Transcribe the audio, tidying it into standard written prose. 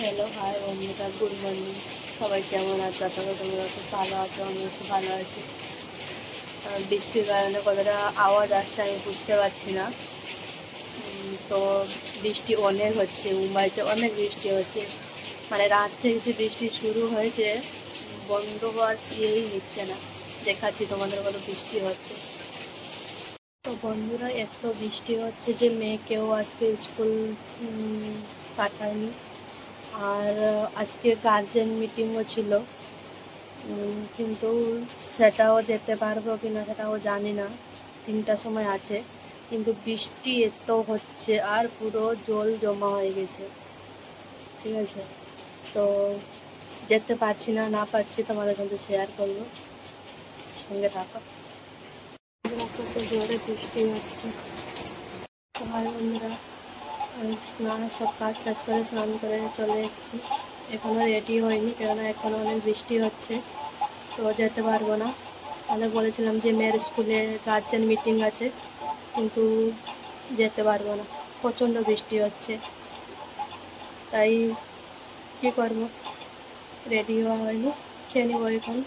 Hello, high বন্ধুরা, good morning. সবাই কেমন আছে? আশা করি তোমরা খুব ভালো আছো, আমিও খুব ভালো আছি। বৃষ্টির কারণে কতটা আওয়াজ আসছে আমি বুঝতে পারছি না। তো বৃষ্টি অনেক হচ্ছে, মুম্বাইতে অনেক বৃষ্টি হচ্ছে। মানে রাত থেকে যে বৃষ্টি শুরু হয়েছে, বন্ধ হওয়ার ইয়েই নিচ্ছে না। দেখাচ্ছি তোমাদের কত বৃষ্টি হচ্ছে। তো বন্ধুরা, এত বৃষ্টি হচ্ছে যে মেয়েকেও আজকে স্কুল পাঠায়নি। আর আজকে গার্জেন মিটিংও ছিল, কিন্তু সেটাও যেতে পারবো কি না সেটাও জানি না। 3টার সময় আছে, কিন্তু বৃষ্টি এত হচ্ছে আর পুরো জল জমা হয়ে গেছে। ঠিক আছে, তো যেতে পারছি না, না পারছি তোমাদের সাথে শেয়ার করবো, সঙ্গে থাকো। কত জোরে বৃষ্টি হচ্ছে। তো ভাই বন্ধুরা, আমি সব কাজ শেষ করে স্নান করে চলে এসেছি। এখনও রেডি হয়নি, কেননা এখনও অনেক বৃষ্টি হচ্ছে, তো যেতে পারবো না। তাহলে বলেছিলাম যে মেয়ের স্কুলে গার্জেন মিটিং আছে, কিন্তু যেতে পারবো না, প্রচণ্ড বৃষ্টি হচ্ছে। তাই কী করবো, রেডি হওয়া হয়নি, খেয়ে নিবো এখন।